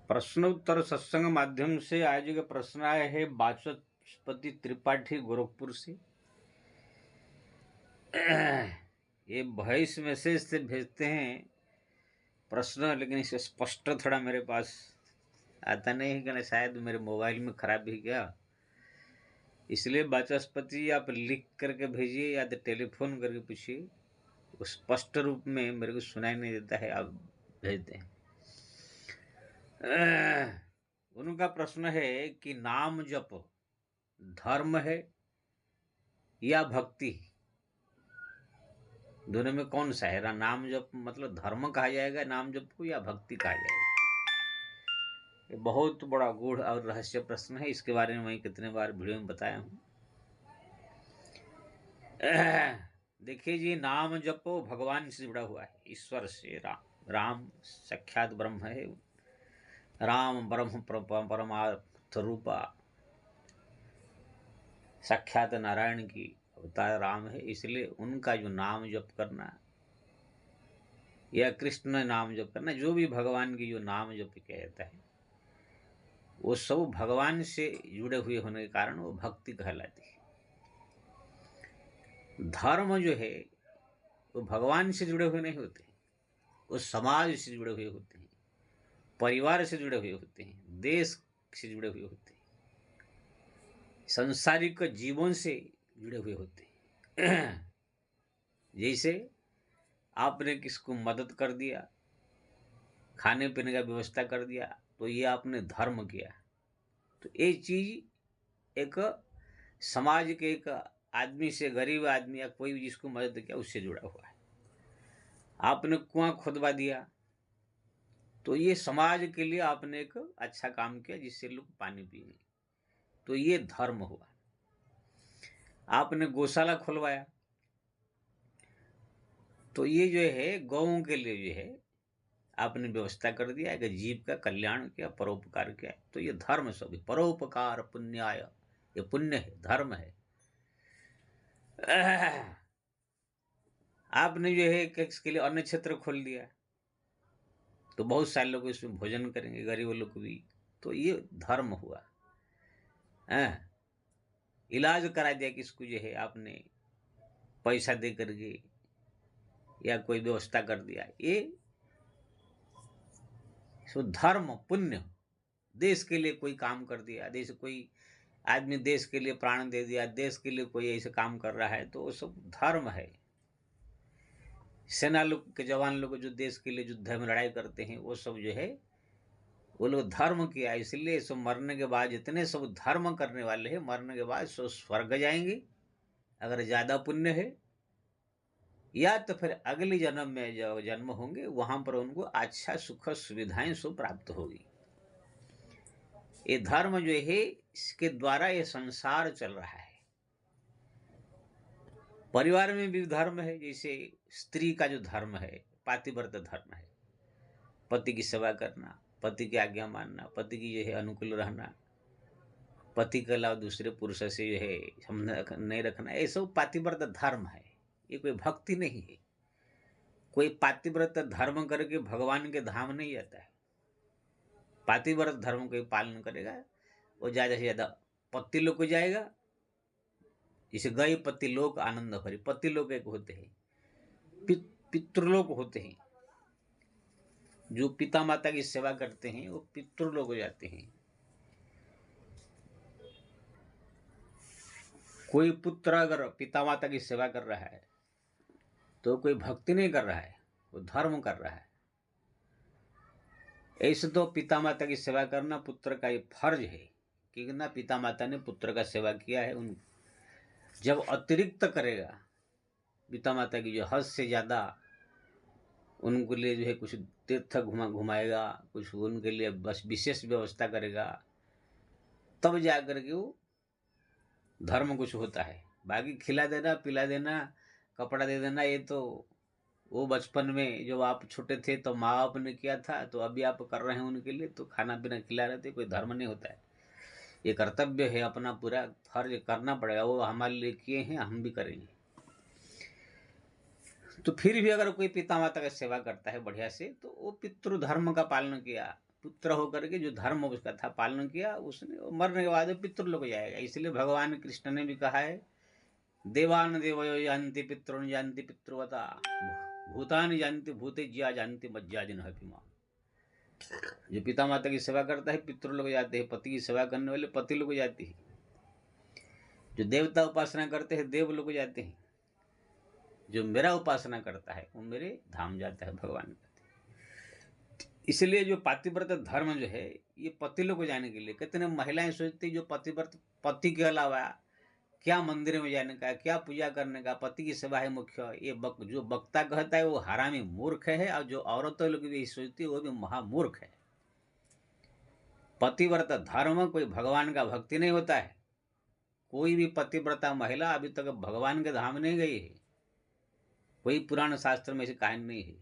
प्रश्नोत्तर सत्संग माध्यम से आज का प्रश्न आया है वाचस्पति त्रिपाठी गोरखपुर से। ये वॉइस मैसेज से भेजते हैं प्रश्न, लेकिन इसे स्पष्ट थोड़ा मेरे पास आता नहीं है कि शायद मेरे मोबाइल में खराब भी गया, इसलिए वाचस्पति आप लिख करके भेजिए या तो टेलीफोन करके पूछिए। वो स्पष्ट रूप में मेरे को सुनाई नहीं देता है, आप भेज दें। उनका प्रश्न है कि नाम जप धर्म है या भक्ति, दोनों में कौन सा है? नाम जप मतलब धर्म कहा जाएगा नाम जप को, या भक्ति कहा जाएगा? ये बहुत बड़ा गूढ़ और रहस्य प्रश्न है। इसके बारे में मैं कितने बार वीडियो में बताया हूँ। देखिए जी, नाम जपो भगवान से जुड़ा हुआ है, ईश्वर से। राम साक्षात ब्रह्म है। राम ब्रह्म परमार्थ रूपा साक्षात नारायण की अवतार राम है, इसलिए उनका जो नाम जप करना या कृष्ण नाम जप करना, जो भी भगवान की जो नाम जप किया जाता है, वो सब भगवान से जुड़े हुए होने के कारण वो भक्ति कहलाती है। धर्म जो है वो भगवान से जुड़े हुए नहीं होते, वो समाज से जुड़े हुए होते हैं, परिवार से जुड़े हुए होते हैं, देश से जुड़े हुए होते हैं, सांसारिक जीवन से जुड़े हुए होते हैं। जैसे आपने किसको मदद कर दिया, खाने पीने का व्यवस्था कर दिया, तो ये आपने धर्म किया। तो ये चीज एक समाज के एक आदमी से, गरीब आदमी या कोई भी जिसको मदद किया, उससे जुड़ा हुआ है। आपने कुआं खुदवा दिया, तो ये समाज के लिए आपने एक अच्छा काम किया जिससे लोग पानी पिएंगे, तो ये धर्म हुआ। आपने गौशाला खुलवाया, तो ये जो है गौओं के लिए जो है आपने व्यवस्था कर दिया, एक जीव का कल्याण किया, परोपकार किया, तो ये धर्म सब है। परोपकार पुण्याय, ये पुण्य है, धर्म है। आपने जो है इसके लिए अन्न क्षेत्र खोल दिया, तो बहुत सारे लोग इसमें भोजन करेंगे, गरीब लोग भी, तो ये धर्म हुआ। इलाज करा दिया किसको, जो है आपने पैसा दे करके या कोई व्यवस्था कर दिया, ये सो धर्म पुण्य। देश के लिए कोई काम कर दिया, देश कोई आदमी देश के लिए प्राण दे दिया, देश के लिए कोई ऐसे काम कर रहा है, तो वो सब धर्म है। सेना लोग के जवान लोग जो देश के लिए युद्ध में लड़ाई करते हैं, वो सब जो है वो लोग धर्म किया, इसलिए सब मरने के बाद जितने सब धर्म करने वाले हैं, मरने के बाद सब स्वर्ग जाएंगे अगर ज्यादा पुण्य है, या तो फिर अगले जन्म में जो जन्म होंगे वहां पर उनको अच्छा सुख सुविधाएं सब प्राप्त होगी। ये धर्म जो है, इसके द्वारा ये संसार चल रहा है। परिवार में भी धर्म है, जैसे स्त्री का जो धर्म है पातिव्रत धर्म है, पति की सेवा करना, पति की आज्ञा मानना, पति की जो है अनुकूल रहना, पति के अलावा दूसरे पुरुष से जो है संबंध नहीं रखना, ये सब पातिव्रत धर्म है। ये कोई भक्ति नहीं है। कोई पातिव्रत धर्म करके भगवान के धाम नहीं जाता है। पातिव्रत धर्म का पालन करेगा वो ज्यादा से ज्यादा पति लोग को जाएगा। जैसे गए पति लोग आनंद भरी, पति लोग एक होते हैं, पितृलोक होते हैं, जो पिता माता की सेवा करते हैं वो पितृलोक हो जाते हैं। कोई पुत्र अगर पिता माता की सेवा कर रहा है तो कोई भक्ति नहीं कर रहा है, वो धर्म कर रहा है। ऐसे तो पिता माता की सेवा करना पुत्र का ये फर्ज है, क्योंकि ना पिता माता ने पुत्र का सेवा किया है। उन जब अतिरिक्त करेगा पिता माता की, जो हद से ज्यादा उनके लिए जो है कुछ तीर्थ घुमाएगा, कुछ उनके लिए बस विशेष व्यवस्था करेगा, तब जाकर के वो धर्म कुछ होता है। बाकी खिला देना, पिला देना, कपड़ा दे देना, ये तो वो बचपन में जब आप छोटे थे तो माँ बाप ने किया था, तो अभी आप कर रहे हैं उनके लिए, तो खाना पीना खिला रहे थे, कोई धर्म नहीं होता है। ये कर्तव्य है, अपना पूरा फर्ज करना पड़ेगा, वो हमारे लिए किए हैं, हम भी करेंगे। तो फिर भी अगर कोई पिता माता का सेवा करता है बढ़िया से, तो वो पितृ धर्म का पालन किया, पुत्र होकर के जो धर्म उसका था पालन किया, उसने मरने के बाद पितृलोक जाएगा। इसलिए भगवान कृष्ण ने भी कहा है, देवान देवयो जानती पितॄन् जानती पितृवता भूतानि जानती भूतेज्या जानती मज्जाजिन हपिमा। जो पिता माता की सेवा करता है पितृलोक जाते हैं, पति की सेवा करने वाले पति लोग जाते हैं, जो देवता उपासना करते हैं देव लोग जाते हैं, जो मेरा उपासना करता है वो मेरे धाम जाता है, भगवान। इसलिए जो पातिव्रत धर्म जो है ये पति लोग को जाने के लिए, कितने महिलाएं सोचती जो पतिव्रत पति के अलावा क्या मंदिर में जाने का, क्या पूजा करने का, पति की सेवा है मुख्य। ये जो वक्ता कहता है वो हरामी मूर्ख है, और जो औरतों लोग भी सोचती है वो भी महामूर्ख है। पतिव्रत धर्म कोई भगवान का भक्ति नहीं होता है। कोई भी पतिव्रता महिला अभी तक भगवान के धाम नहीं गई है। कोई पुराण शास्त्र में ऐसी कहानी नहीं है।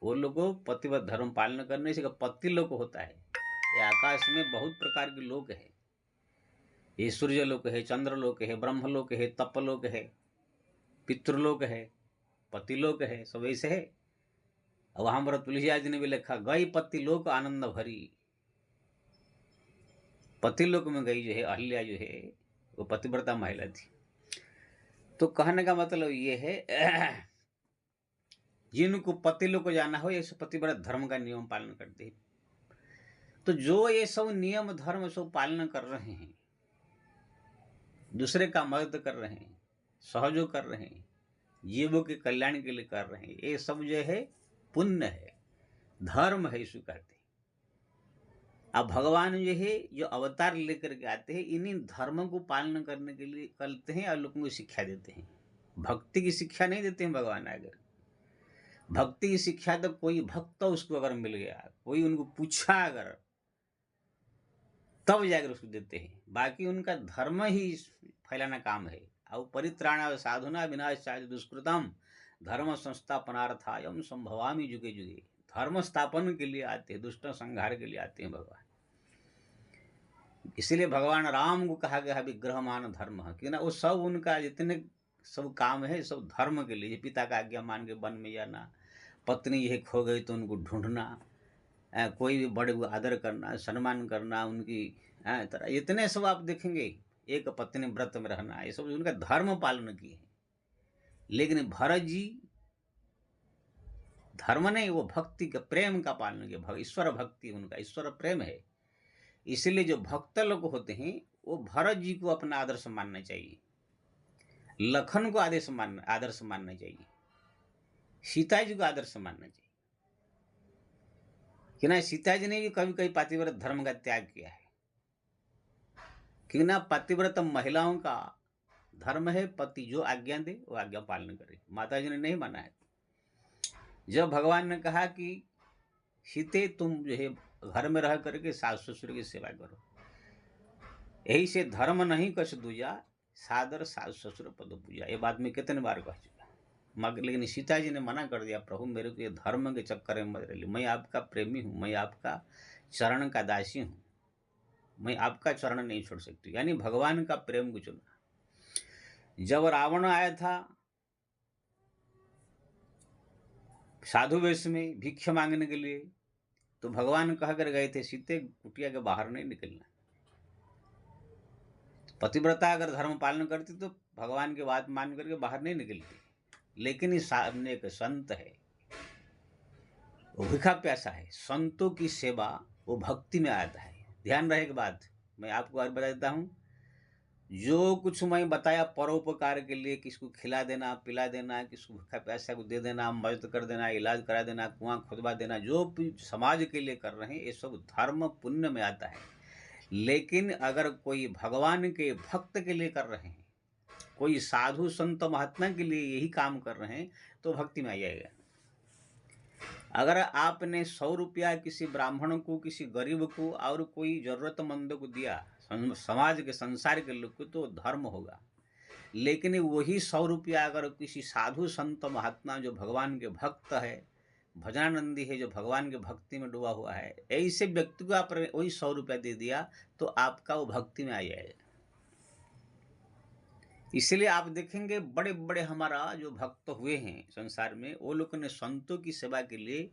वो लोगों पतिव्रत धर्म पालन करने से पति लोक होता है। ये आकाश में बहुत प्रकार के लोक है। ये सूर्य लोक है, चंद्र लोक है, ब्रह्म लोक है, तप लोक है, पितृलोक है, पतिलोक है, सब ऐसे है। अब हमारा तुलसीदास जी ने भी लिखा, गई पति लोक आनंद भरी। पति लोक में गई जो है अहल्या जो है वो पतिव्रता महिला थी। तो कहने का मतलब ये है जिनको पति लोक को जाना हो ये पतिव्रत धर्म का नियम पालन करते हैं। तो जो ये सब नियम धर्म सब पालन कर रहे हैं, दूसरे का मदद कर रहे हैं, सहयोग कर रहे हैं, जीवों के कल्याण के लिए कर रहे हैं, ये सब जो है पुण्य है, धर्म है, इसको कहते हैं। अब भगवान जो है जो अवतार लेकर के आते हैं इन्हीं धर्मों को पालन करने के लिए करते हैं और लोगों को शिक्षा देते हैं। भक्ति की शिक्षा नहीं देते हैं भगवान। अगर भक्ति की शिक्षा तो कोई भक्त उसको अगर मिल गया, कोई उनको पूछा अगर, तब जाकर उसको देते हैं। बाकी उनका धर्म ही फैलाना काम है। और परित्राणाय साधुना विनाशाय दुष्कृतम धर्म संस्थापनार्थायम संभवामि जुगे जुगे। धर्म स्थापन के लिए आते हैं, दुष्ट संहार के लिए आते हैं भगवान। इसलिए भगवान राम को कहा गया विग्रहमान धर्म, क्यों ना वो सब उनका जितने सब काम है सब धर्म के लिए। पिता का आज्ञा मान के वन में जाना, पत्नी यह खो गई तो उनको ढूंढना, कोई भी बड़े को आदर करना, सम्मान करना, उनकी तरह इतने सब आप देखेंगे। एक पत्नी व्रत में रहना, ये सब उनका धर्म पालन किए हैं। लेकिन भरत जी धर्म नहीं, वो भक्ति का प्रेम का पालन किया। ईश्वर भक्ति उनका, ईश्वर प्रेम है। इसलिए जो भक्त लोग होते हैं वो भरत जी को अपना आदर्श मानना चाहिए, लखन को आदर्श मानना चाहिए, सीता जी को आदर्श मानना चाहिए। कि ना सीता जी ने भी कभी कभी पातिव्रत धर्म का त्याग किया है। कि ना पतिव्रत महिलाओं का धर्म है पति जो आज्ञा दे वो आज्ञा पालन करे। माता जी ने नहीं माना है। जब भगवान ने कहा कि सीते तुम जो है घर में रह करके सास ससुर की सेवा करो, यही से धर्म नहीं कछ दूजा सादर सास ससुर पद पूजा। ये बात मैं कितने बार कह चुका, मगर लेकिन सीता जी ने मना कर दिया, प्रभु मेरे को ये धर्म के चक्कर में मत रहिए, मैं आपका प्रेमी हूँ, मैं आपका चरण का दासी हूँ, मैं आपका चरण नहीं छोड़ सकती। यानी भगवान का प्रेम को चुना। जब रावण आया था साधु वेश में भिक्षा मांगने के लिए, तो भगवान कह कर गए थे सीते कुटिया के बाहर नहीं निकलना। पतिव्रता अगर धर्म पालन करती तो भगवान की बात मान करके बाहर नहीं निकलती। लेकिन इस सामने एक संत है, वो भूखा प्यासा है, संतों की सेवा वो भक्ति में आता है। ध्यान रहे की बात मैं आपको और बता देता हूँ, जो कुछ मैं बताया परोपकार के लिए, किसको खिला देना पिला देना, किसको भूखा प्यासा को दे देना, मदद कर देना, इलाज करा देना, कुआं खुदवा देना, जो भी समाज के लिए कर रहे हैं ये सब धर्म पुण्य में आता है। लेकिन अगर कोई भगवान के भक्त के लिए कर रहे हैं, कोई साधु संत महात्मा के लिए यही काम कर रहे हैं, तो भक्ति में आ जाएगा। अगर आपने 100 रुपया किसी ब्राह्मण को, किसी गरीब को और कोई जरूरतमंद को दिया, समाज के संसार के लोग को, तो धर्म होगा। लेकिन वही 100 रुपया अगर किसी साधु संत महात्मा जो भगवान के भक्त है, भजनानंदी है, जो भगवान के भक्ति में डूबा हुआ है, ऐसे व्यक्ति को आप वही 100 रुपया दे दिया तो आपका वो भक्ति में आ जाएगा। इसलिए आप देखेंगे बड़े बड़े हमारा जो भक्त हुए हैं संसार में, वो लोगों ने संतों की सेवा के लिए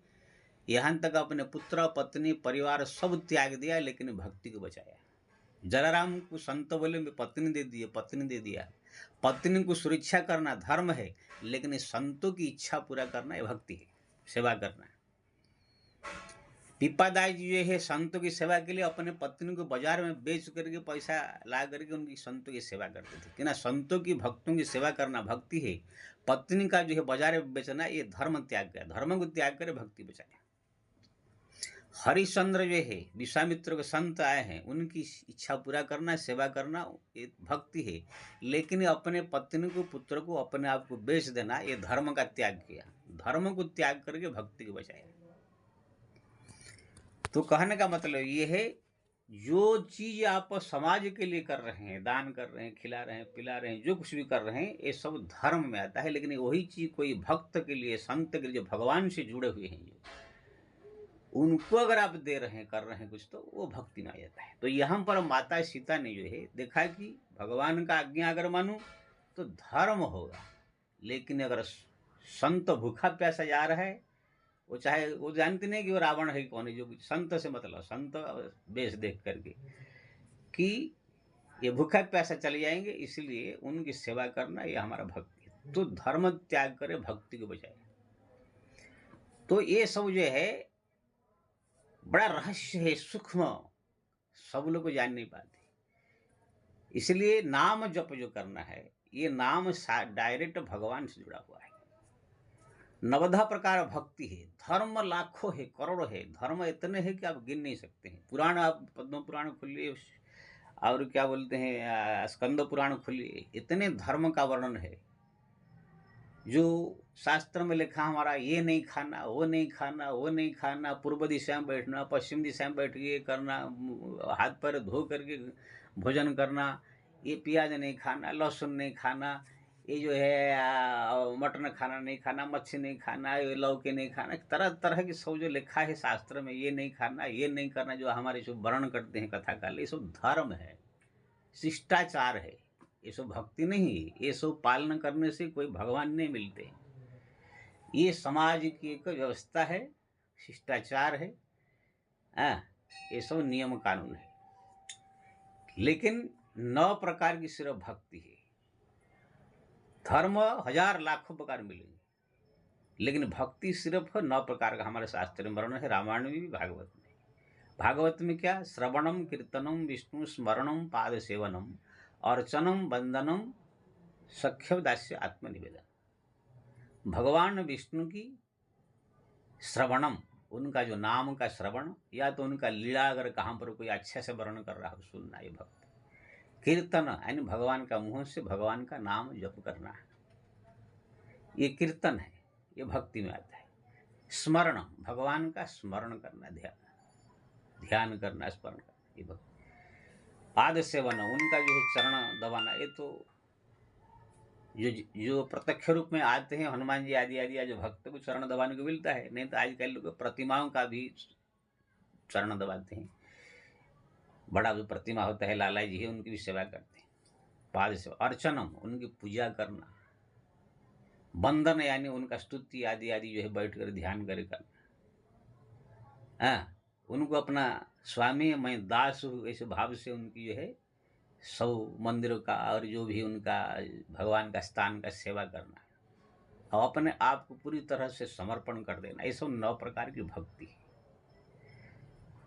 यहाँ तक अपने पुत्र पत्नी परिवार सब त्याग दिया, लेकिन भक्ति को बचाया। जलाराम को संत बोले मैं पत्नी दे दिए, पत्नी दे दिया। पत्नी को सुरक्षा करना धर्म है, लेकिन संतों की इच्छा पूरा करना ये भक्ति है, सेवा करना। पीपादास जी जो है संतों की सेवा के लिए अपने पत्नी को बाजार में बेच करके पैसा ला करके उनकी संतों की सेवा करते थे। कि ना, संतों की भक्तों की सेवा करना भक्ति है। पत्नी का जो है बाजार में बेचना ये धर्म त्याग गया, धर्म को त्याग कर भक्ति बचाया। हरिश्चंद्र जो है विश्वामित्र के संत आए हैं, उनकी इच्छा पूरा करना, सेवा करना ये भक्ति है। लेकिन अपने पत्नी को पुत्र को अपने आप को बेच देना ये धर्म का त्याग किया, धर्म को त्याग करके भक्ति को बचाया। तो कहने का मतलब ये है, जो चीज आप समाज के लिए कर रहे हैं, दान कर रहे हैं, खिला रहे हैं, पिला रहे हैं, जो कुछ भी कर रहे हैं, ये सब धर्म में आता है। लेकिन वही चीज कोई भक्त के लिए, संत के लिए, जो भगवान से जुड़े हुए हैं, उनको अगर आप दे रहे हैं, कर रहे हैं कुछ, तो वो भक्ति में आ जाता है। तो यहाँ पर माता सीता ने जो है देखा कि भगवान का आज्ञा अगर मानूं तो धर्म होगा, लेकिन अगर संत भूखा प्यासा जा रहा है, वो चाहे वो जानते नहीं कि वो रावण है कौन है, जो संत से मतलब संत वेश देख करके कि ये भूखा प्यासा चले जाएंगे, इसलिए उनकी सेवा करना ये हमारा भक्ति है। तो धर्म त्याग करे, भक्ति को बचाए। तो ये सब जो है बड़ा रहस्य है, सूक्ष्म, सब लोग को जान नहीं पाते। इसलिए नाम जप जो करना है, ये नाम डायरेक्ट भगवान से जुड़ा हुआ है। नवधा प्रकार भक्ति है। धर्म लाखों है, करोड़ों है, धर्म इतने हैं कि आप गिन नहीं सकते हैं। पुराण आप पद्म पुराण खोलिए और क्या बोलते हैं स्कंद पुराण खोलिए, इतने धर्म का वर्णन है। जो शास्त्र में लिखा हमारा, ये नहीं खाना, वो नहीं खाना, वो नहीं खाना, पूर्व दिशा में बैठना, पश्चिम दिशा में बैठ के करना, हाथ पैर धो करके भोजन करना, ये प्याज नहीं खाना, लहसुन नहीं खाना, ये जो है मटन खाना नहीं खाना, मच्छी नहीं खाना, ये लौकी नहीं खाना, तरह तरह की सब जो लिखा है शास्त्र में, ये नहीं खाना, ये नहीं करना, जो हमारे जो वर्ण करते हैं कथा काल, ये सब धर्म है, शिष्टाचार है। ये सब भक्ति नहीं है। ये सब पालन करने से कोई भगवान नहीं मिलते। ये समाज की एक व्यवस्था है, शिष्टाचार है, ये सब नियम कानून है। लेकिन 9 प्रकार की सिर्फ भक्ति है। धर्म हजार लाखों प्रकार मिलेंगे, लेकिन भक्ति सिर्फ 9 प्रकार का हमारे शास्त्र में वर्णन है, रामायण में भी, भागवत में। भागवत में क्या, श्रवणम कीर्तनम विष्णु स्मरणम पाद सेवनम अर्चनम वंदनम सख्य दास्य आत्मनिवेदन। भगवान विष्णु की श्रवणम, उनका जो नाम का श्रवण, या तो उनका लीला अगर कहाँ पर कोई अच्छे से वर्णन कर रहा हो, सुनना, ये भक्त। कीर्तन यानी भगवान का मुंह से भगवान का नाम जप करना, ये कीर्तन है, ये भक्ति में आता है। स्मरण, भगवान का स्मरण करना, ध्यान करना, स्मरण करना, ये भक्ति। पाद सेवन, उनका जो है चरण दबाना, ये तो जो प्रत्यक्ष रूप में आते हैं, हनुमान जी आदि आदि, जो भक्त को चरण दबाने को मिलता है। नहीं तो आजकल लोग प्रतिमाओं का भी चरण दबाते हैं। बड़ा जो प्रतिमा होता है, लाला जी है, उनकी भी सेवा करते हैं। पाद सेवा, अर्चनम, उनकी पूजा करना, वंदन यानी उनका स्तुति आदि आदि जो है बैठ कर ध्यान करे करना, उनको अपना स्वामी मैं दास हूँ ऐसे भाव से उनकी जो है सब मंदिरों का और जो भी उनका भगवान का स्थान का सेवा करना, और अपने आप को पूरी तरह से समर्पण कर देना, ये सब 9 प्रकार की भक्ति है।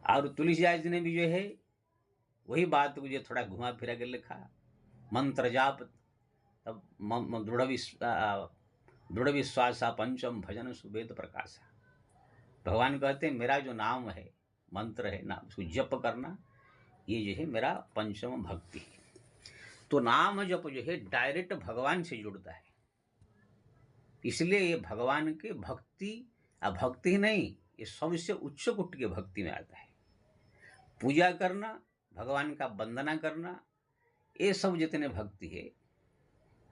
और तुलसीदास जी ने भी जो है वही बात को जो थोड़ा घुमा फिरा के लिखा, मंत्र जाप तब दृढ़ विश्वासा पंचम भजन सुवेद प्रकाशा। भगवान कहते हैं मेरा जो नाम है, मंत्र है ना, उसको जप करना, ये जो है मेरा पंचम भक्ति है। तो नाम जप जो है डायरेक्ट भगवान से जुड़ता है, इसलिए ये भगवान के भक्ति, भक्ति ही नहीं, ये सबसे उच्च कोटि के भक्ति में आता है। पूजा करना, भगवान का वंदना करना, ये सब जितने भक्ति है,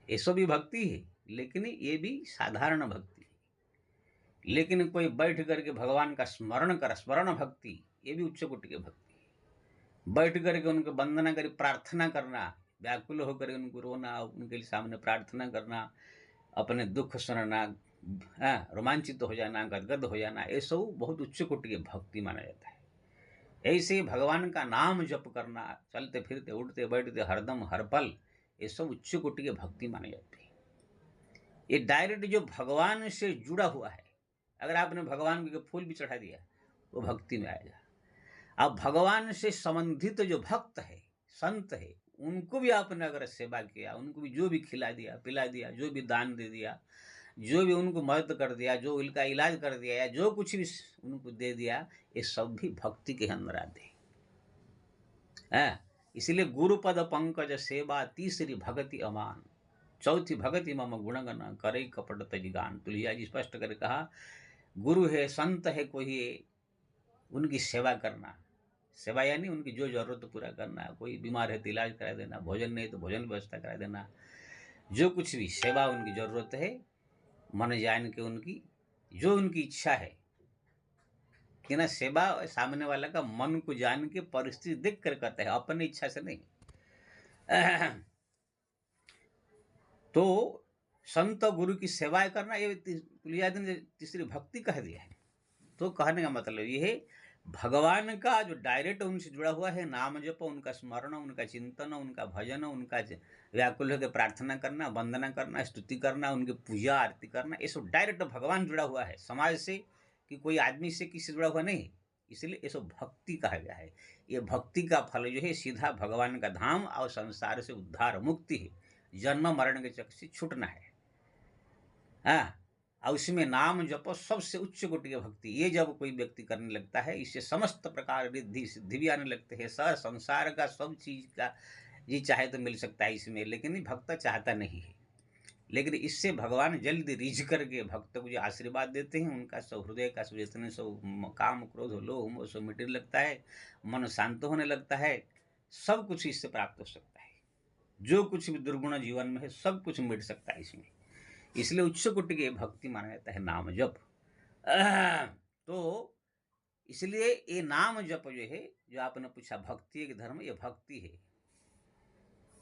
ये सब भी भक्ति है, लेकिन ये भी साधारण भक्ति है। लेकिन कोई बैठ करके भगवान का स्मरण कर, स्मरण भक्ति, ये भी उच्च कोटि की भक्ति है। बैठ करके उनको वंदना कर, प्रार्थना करना, व्याकुल होकर उनको रोना, उनके सामने प्रार्थना करना, अपने दुख सुनना, रोमांचित हो जाना, गदगद हो जाना, ये सब बहुत उच्च कोटि की भक्ति माना जाता है। ऐसे भगवान का नाम जप करना, चलते फिरते उठते बैठते हरदम हर पल, ये सब उच्च कोटि की भक्ति मानी जाती है। ये डायरेक्ट जो भगवान से जुड़ा हुआ है, अगर आपने भगवान को फूल भी चढ़ा दिया वो भक्ति में आएगा। अब भगवान से संबंधित जो भक्त है, संत है, उनको भी आपने अगर सेवा किया, उनको भी जो भी खिला दिया पिला दिया, जो भी दान दे दिया, जो भी उनको मदद कर दिया, जो उनका इलाज कर दिया या जो कुछ भी उनको दे दिया, ये सब भी भक्ति के अंदर आते हैं। इसलिए गुरुपद पंकज सेवा, तीसरी भगति अमान, चौथी भगति मम गुणगण करे कपट तजिगान। तुलसिया जी स्पष्ट कर कहा, गुरु है, संत है कोई, उनकी सेवा करना, सेवा यानी उनकी जो जरूरत पूरा करना, कोई बीमार है तो इलाज करा देना, भोजन नहीं तो भोजन व्यवस्था करा देना, जो कुछ भी सेवा उनकी जरूरत है, मन जान के उनकी जो उनकी इच्छा है कि ना, सेवा सामने वाला का मन को जान के परिस्थिति देख कर करता है, अपनी इच्छा से नहीं। तो संत गुरु की सेवा करना, ये तुलसीदास ने तीसरी भक्ति कह दिया है। तो कहने का मतलब ये है, भगवान का जो डायरेक्ट उनसे जुड़ा हुआ है, नाम जप, उनका स्मरण, उनका चिंतन, उनका भजन, उनका व्याकुल होकर प्रार्थना करना, वंदना करना, स्तुति करना, उनकी पूजा आरती करना, ये सब डायरेक्ट भगवान जुड़ा हुआ है, समाज से कि कोई आदमी से किसी जुड़ा हुआ नहीं। इसलिए ये सब भक्ति कहा गया है। ये भक्ति का फल जो है सीधा भगवान का धाम और संसार से उद्धार, मुक्ति है, जन्म मरण के चक्र से छूटना है। और उसमें नाम जपो सबसे उच्च कोटि की भक्ति, ये जब कोई व्यक्ति करने लगता है, इससे समस्त प्रकार रिद्धि सिद्धि भी आने लगते हैं। सर संसार का सब चीज का जी चाहे तो मिल सकता है इसमें, लेकिन भक्त चाहता नहीं है। लेकिन इससे भगवान जल्द रिझ करके भक्त को जो आशीर्वाद देते हैं, उनका सब हृदय का सब जितने सब काम क्रोध लोभ मोह सब मिटने लगता है, मन शांत होने लगता है, सब कुछ इससे प्राप्त हो सकता है। जो कुछ भी दुर्गुण जीवन में है सब कुछ मिट सकता है इसमें। इसलिए उच्च कोटि की भक्ति माना जाता है नाम जप। तो इसलिए ये नाम जप जो है, जो आपने पूछा भक्ति है धर्म, ये भक्ति है।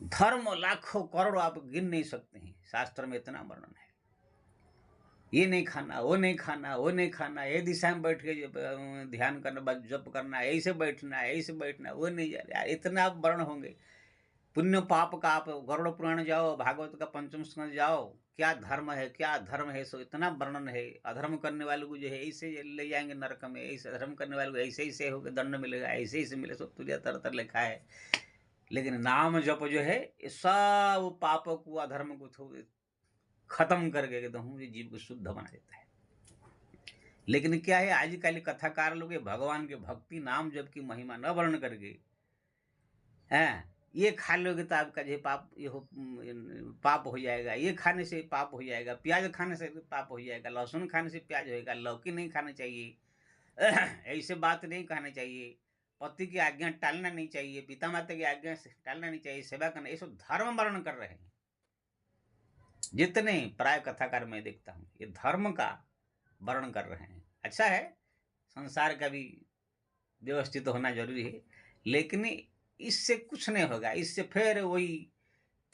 धर्म लाखों करोड़ आप गिन नहीं सकते हैं, शास्त्र में इतना वर्णन है। ये नहीं खाना, वो नहीं खाना, वो नहीं खाना, ये दिशा में बैठ के ध्यान करना, जप करना, ऐसे बैठना, ऐसे बैठना, वो नहीं जा रहा, इतना आप वर्ण होंगे। पुण्य पाप का आप गरुड़ पुराण जाओ, भागवत का पंचम स्कंद जाओ, क्या धर्म है, क्या धर्म है, सो इतना वर्णन है। अधर्म करने वाले को जो है ऐसे ले जाएंगे नरक में, ऐसे धर्म करने वाले को ऐसे ऐसे होकर दंड मिलेगा, ऐसे ऐसे मिले, सब तुझे तर तर लिखा है। लेकिन नाम जप जो है, सब पाप को अधर्म को खत्म करके एकदम जीव को शुद्ध बना देता है। लेकिन क्या है, आजकल कथाकार लोग भगवान के भक्ति नाम जप की महिमा न वर्ण करके, ये खा लोगे तो आपका जो पाप ये पाप हो जाएगा, ये खाने से पाप हो जाएगा, प्याज खाने से पाप हो जाएगा, लहसुन खाने से प्याज होएगा, लौकी नहीं खाना चाहिए, ऐसे बात नहीं कहना चाहिए, पति की आज्ञा टालना नहीं चाहिए, पिता माता की आज्ञा टालना नहीं चाहिए, सेवा करना, ये सब धर्म वर्णन कर रहे हैं। जितने प्राय कथाकार मैं देखता हूँ, ये धर्म का वर्णन कर रहे हैं। अच्छा है, संसार का भी व्यवस्थित होना जरूरी है, लेकिन इससे कुछ नहीं होगा। इससे फिर वही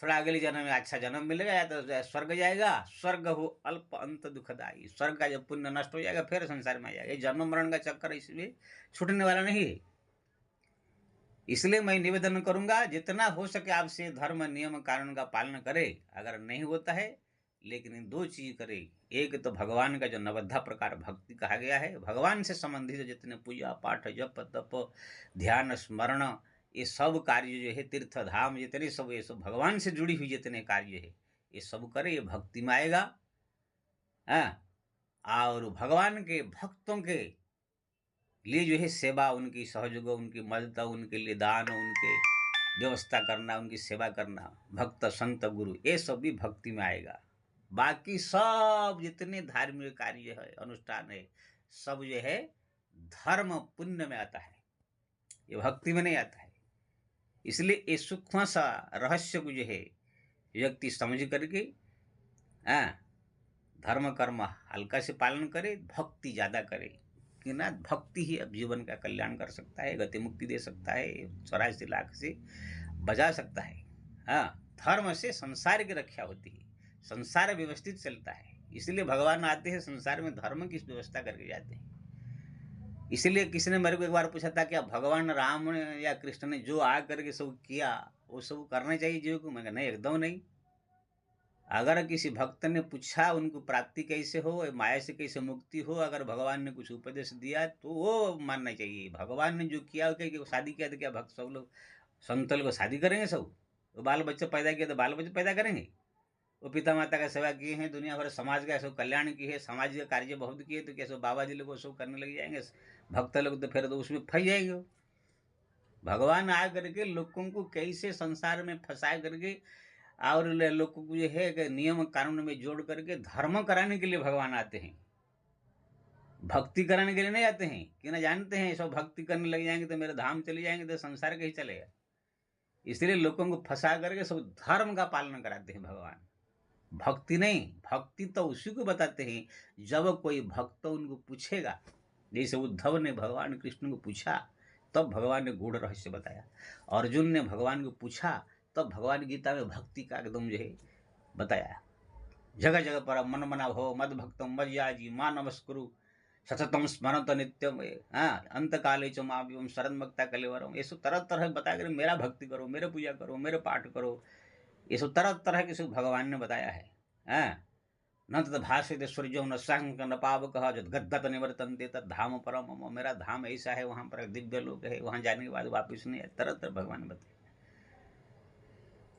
थोड़ा अगले जन्म में अच्छा जन्म मिलेगा, या तो स्वर्ग जाएगा, स्वर्ग हो अल्प अंत दुखदाई, स्वर्ग का जब पुण्य नष्ट हो जाएगा फिर संसार में आ जाएगा। जन्म मरण का चक्कर इसलिए छूटने वाला नहीं है। इसलिए मैं निवेदन करूंगा, जितना हो सके आपसे धर्म नियम कानून का पालन करे। अगर नहीं होता है, लेकिन दो चीज करे। एक तो भगवान का जो नवधा प्रकार भक्ति कहा गया है, भगवान से संबंधित जितने पूजा पाठ जप तप ध्यान स्मरण, ये सब कार्य जो है, तीर्थ धाम जितने सब, ये सब भगवान से जुड़ी हुई जितने कार्य है, ये सब करे, ये भक्ति में आएगा। और भगवान के भक्तों के लिए जो है सेवा, उनकी सहयोग, उनकी मदद, उनके लिए दान, उनके व्यवस्था करना, उनकी सेवा करना, भक्त संत गुरु, ये सब भी भक्ति में आएगा। बाकी सब जितने धार्मिक कार्य है, अनुष्ठान है, सब जो है धर्म पुण्य में आता है, ये भक्ति में नहीं आता है। इसलिए ये सूक्ष्म सा रहस्य को जो है व्यक्ति समझ करके धर्म कर्म हल्का से पालन करे, भक्ति ज्यादा करे, कि ना भक्ति ही अब जीवन का कल्याण कर सकता है, गति मुक्ति दे सकता है, 84 लाख से बचा सकता है। धर्म से संसार की रक्षा होती है, संसार व्यवस्थित चलता है। इसलिए भगवान आते हैं संसार में धर्म की व्यवस्था करके जाते हैं। इसलिए किसी ने मेरे को एक बार पूछा था कि भगवान राम ने या कृष्ण ने जो आ करके सब किया वो सब करना चाहिए जीव को? मैं कहा नहीं, एकदम नहीं। अगर किसी भक्त ने पूछा उनको प्राप्ति कैसे हो, माया से कैसे मुक्ति हो, अगर भगवान ने कुछ उपदेश दिया तो वो मानना चाहिए। भगवान ने जो किया कि शादी किया तो क्या भक्त सब लोग संत लोग शादी करेंगे? सब तो बाल बच्चे पैदा किया तो बाल बच्चे पैदा करेंगे? वो पिता माता का सेवा किए हैं, दुनिया भर समाज का सब कल्याण किए है, सामाजिक कार्य बहुत किए, तो क्या सब बाबा जी लोग सब करने लग जाएंगे? भक्त लोग तो फिर तो उसमें फंस जाएंगे। भगवान आ करके लोगों को कैसे संसार में फंसा करके और लोगों को जो है कि नियम कानून में जोड़ करके धर्म कराने के लिए भगवान आते हैं, भक्ति कराने के लिए नहीं आते हैं। कि ना जानते हैं सब भक्ति करने लग जाएंगे तो मेरे धाम चले जाएंगे तो संसार कहीं चलेगा। इसलिए लोगों को फंसा करके सब धर्म का पालन कराते हैं भगवान, भक्ति नहीं। भक्ति तो उसी को बताते हैं जब कोई भक्त उनको पूछेगा। जैसे उद्धव ने भगवान कृष्ण को पूछा तब भगवान ने गूढ़ रहस्य बताया, अर्जुन ने भगवान को पूछा तब भगवान गीता में भक्ति का एकदम जो है बताया। जगह जगह पर मन मना भव मद भक्तम मज्याजी मां नमस्कुरु सततम स्मरत नित्यम, अंत काले च मां शरण भक्ता कलेवरम। ये सब तरह तरह बता कर मेरा भक्ति करो, मेरे पूजा करो, मेरे पाठ करो। ये सब तरह तरह के सब भगवान ने बताया है। न तद भाष्यते सूर्यो न शंक न पावकः जद्गद्गत निवर्तन्ते तद धाम परम मम। मेरा धाम ऐसा है, वहाँ पर दिव्य लोक है, वहाँ जाने के बाद वापिस नहीं है। तरह तरह भगवान ने बताया।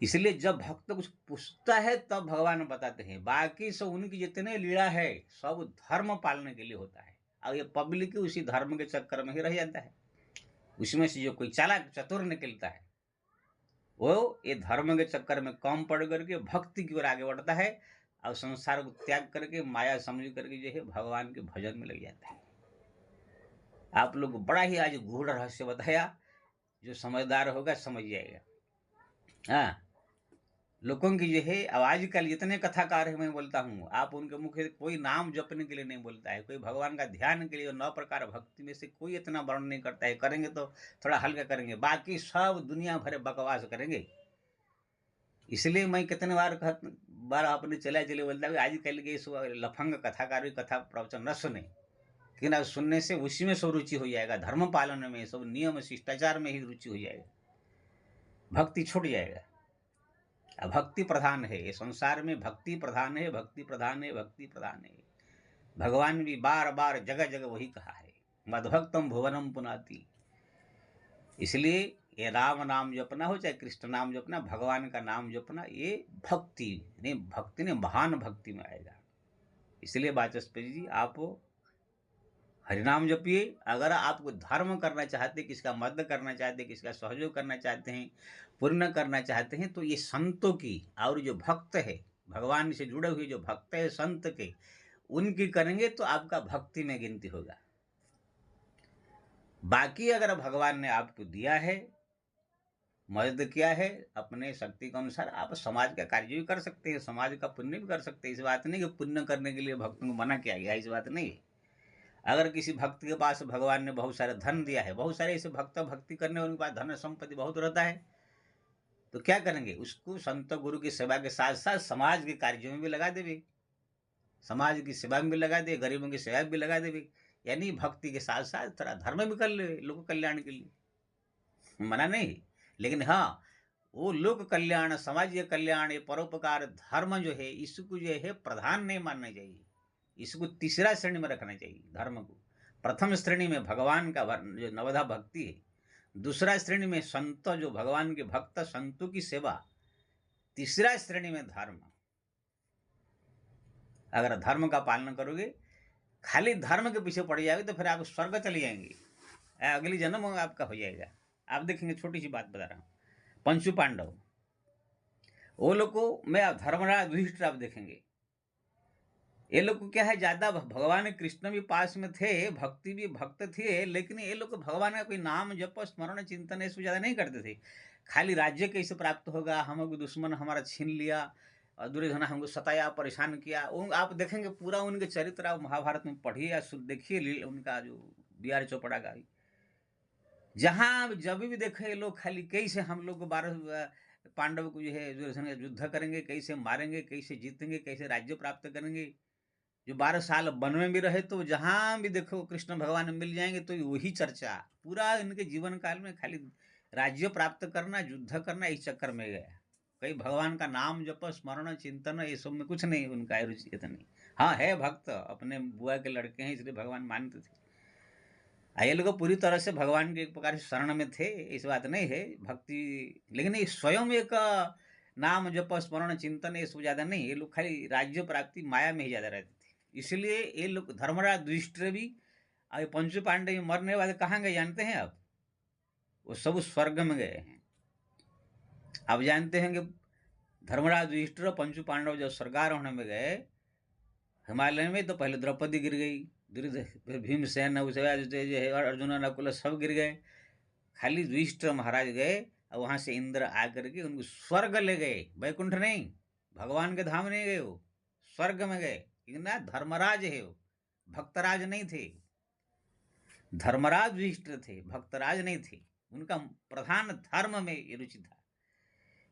इसलिए जब भक्त कुछ पूछता है तब भगवान बताते हैं। बाकी सब उनकी जितने लीला है सब धर्म पालने के लिए होता है। और ये पब्लिक उसी धर्म के चक्कर में ही रह जाता है। उसमें से जो कोई चालाक चतुर निकलता है वो ये धर्म के चक्कर में कम पड़ करके भक्ति की ओर आगे बढ़ता है और संसार को त्याग करके माया समझ करके जो है भगवान के भजन में लग जाता है। आप लोग को बड़ा ही आज गूढ़ रहस्य बताया, जो समझदार होगा समझ जाएगा। हाँ, लोगों की जो है अब आजकल जितने कथाकार है मैं बोलता हूँ, आप उनके मुख से कोई नाम जपने के लिए नहीं बोलता है, कोई भगवान का ध्यान के लिए 9 प्रकार भक्ति में से कोई इतना वर्णन नहीं करता है। करेंगे तो थोड़ा हल्का करेंगे, बाकी सब दुनिया भर बकवास करेंगे। इसलिए मैं कितने बार अपने चले बोलता हूँ आजकल के इस लफंग कथाकार कथा प्रवचन न सुने, कि ना सुनने से उसी में सब रुचि हो जाएगा, धर्म पालन में सब नियम शिष्टाचार में ही रुचि हो जाएगा, भक्ति छूट जाएगा। भक्ति प्रधान है ये संसार में, भक्ति प्रधान है, भक्ति प्रधान है, भक्ति प्रधान है। भगवान भी बार बार जगह जगह वही कहा है, मद्भक्तम भुवनम पुनाति। इसलिए ये राम नाम जपना हो चाहे कृष्ण नाम जपना, भगवान का नाम जपना, ये भक्ति ने महान भक्ति में आएगा। इसलिए वाचस्पति जी आप हरिनाम जपिए। अगर आप कोई धर्म करना चाहते, किसका मदद करना चाहते, किसका सहयोग करना चाहते हैं, पुण्य करना चाहते हैं, तो ये संतों की और जो भक्त है भगवान से जुड़े हुए जो भक्त है संत के, उनकी करेंगे तो आपका भक्ति में गिनती होगा। बाकी अगर भगवान ने आपको दिया है, मदद किया है, अपने शक्ति के अनुसार आप समाज का कार्य भी कर सकते हैं, समाज का पुण्य भी कर सकते हैं। इस बात नहीं कि पुण्य करने के लिए भक्तों को मना किया गया, इस बात नहीं है। अगर किसी भक्त के पास भगवान ने बहुत सारा धन दिया है, बहुत सारे ऐसे भक्त भक्ति करने उनके पास धन संपत्ति बहुत रहता है, तो क्या करेंगे? उसको संत गुरु की सेवा के साथ साथ समाज के कार्यों में भी लगा देवे, समाज की सेवा में भी लगा दे, गरीबों की सेवा में भी लगा देवे। यानी भक्ति के साथ साथ थोड़ा धर्म भी कर ले लोक कल्याण के लिए, मना नहीं। लेकिन हाँ, वो लोक कल्याण, समाज कल्याण, ये परोपकार धर्म जो है इसको जो है प्रधान नहीं मानना चाहिए, इसको तीसरा श्रेणी में रखना चाहिए। धर्म को प्रथम श्रेणी में भगवान का जो नवधा भक्ति है, दूसरा श्रेणी में संत जो भगवान के भक्त संतों की सेवा, तीसरा श्रेणी में धर्म। अगर धर्म का पालन करोगे, खाली धर्म के पीछे पड़ जाओगे तो फिर आप स्वर्ग चले जाएंगे, अगली जन्म आपका हो जाएगा। आप देखेंगे, छोटी सी बात बता रहा हूँ, पंचु पांडव वो लोग को मैं धर्मराज युधिष्ठिर आप देखेंगे, ये लोग को क्या है, ज्यादा भगवान कृष्ण भी पास में थे, भक्ति भी भक्त थे, लेकिन ये लोग भगवान का कोई नाम जप स्मरण चिंतन इसको ज्यादा नहीं करते थे। खाली राज्य कैसे प्राप्त होगा, हमको दुश्मन हमारा छीन लिया और दुर्योधन हमको सताया परेशान किया। आप देखेंगे पूरा उनके चरित्र आप महाभारत में पढ़िए या देखिए, उनका जो BR चोपड़ा का, जहाँ जब भी देखे लोग खाली कैसे हम लोग 12 पांडव को जो है दुर्योधन युद्ध करेंगे, कैसे मारेंगे, कैसे जीतेंगे, कैसे राज्य प्राप्त करेंगे, जो 12 साल वन में भी रहे तो जहाँ भी देखो कृष्ण भगवान मिल जाएंगे तो वही चर्चा, पूरा इनके जीवन काल में खाली राज्य प्राप्त करना, युद्ध करना, इस चक्कर में गया। कई भगवान का नाम जप, स्मरण, चिंतन, ये सब में कुछ नहीं उनका रुचि इतनी। हाँ है भक्त, अपने बुआ के लड़के हैं इसलिए भगवान मानते थे। ये लोग पूरी तरह से भगवान के एक प्रकार से शरण में थे, इस बात नहीं है भक्ति, लेकिन ये स्वयं एक नाम जप, स्मरण, चिंतन, ये सब ज्यादा नहीं। ये लोग खाली राज्य प्राप्ति माया में ही ज्यादा रहते थे। इसलिए ये लोग धर्मराज युधिष्ठिर भी, अब पंचु पांडव मरने वाले कहाँ गए जानते हैं आप? वो सब स्वर्ग में गए हैं। आप जानते हैं कि धर्मराज युधिष्ठिर और पंचु पांडव जब स्वर्गारोहण में गए हिमालय में, तो पहले द्रौपदी गिर गई, फिर भीमसेन, उसे जो है अर्जुन, नकुल सब गिर गए। खाली युधिष्ठिर महाराज गए और वहां से इंद्र आकर के उनको स्वर्ग ले गए। वैकुंठ नहीं, भगवान के धाम नहीं गए, वो स्वर्ग में गए। ना धर्मराज है वो, भक्तराज नहीं थे। धर्मराज युधिष्ठिर थे, भक्तराज नहीं थे। उनका प्रधान धर्म में रुचि था,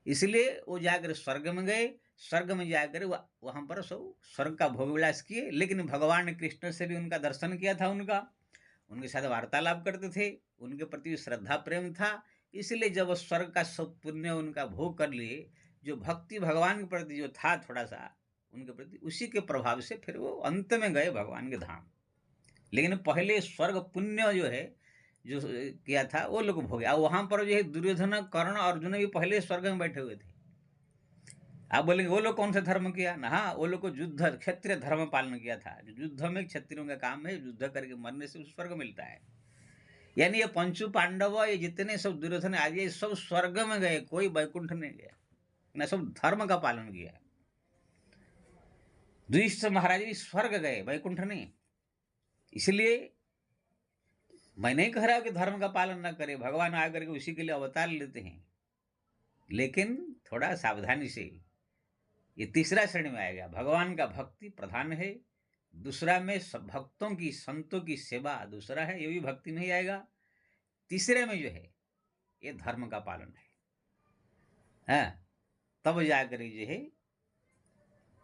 इसलिए वो जाकर स्वर्ग में गए। स्वर्ग में जाकर वहां पर सब स्वर्ग का भोग विलास किए। लेकिन भगवान कृष्ण से भी उनका दर्शन किया था, उनके साथ वार्तालाप करते थे, उनके प्रति श्रद्धा प्रेम था। इसलिए जब स्वर्ग का सब पुण्य उनका भोग कर लिए, जो भक्ति भगवान के प्रति जो था थोड़ा सा उनके प्रति, उसी के प्रभाव से फिर वो अंत में गए भगवान के धाम। लेकिन पहले स्वर्ग पुण्य जो है जो किया था वो लोग भोगे। और वहां पर जो है दुर्योधन, कर्ण, अर्जुन भी पहले स्वर्ग में बैठे हुए थे। आप बोलेंगे वो लोग कौन सा धर्म किया ना? हाँ, वो लोग को युद्ध, क्षत्रिय धर्म पालन किया था। जो युद्ध में क्षत्रियों का काम है, युद्ध करके मरने से स्वर्ग मिलता है। यानी ये पंचु पांडव, ये जितने सब दुर्योधन आज ये सब स्वर्ग में गए, कोई वैकुंठ नहीं गया ना, सब धर्म का पालन किया। युधिष्ठिर महाराज भी स्वर्ग गए, वैकुंठ नहीं। इसलिए मैं नहीं कह रहा कि धर्म का पालन न करे, भगवान आकर के उसी के लिए अवतार लेते हैं, लेकिन थोड़ा सावधानी से। ये तीसरा श्रेणी में आएगा, भगवान का भक्ति प्रधान है। दूसरा में सब भक्तों की, संतों की सेवा दूसरा है, ये भी भक्ति में ही आएगा। तीसरे में जो है ये धर्म का पालन है। तब जाकर जो है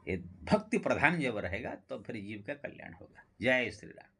ये भक्ति प्रधान जब रहेगा तो फिर जीव का कल्याण होगा। जय श्री राम।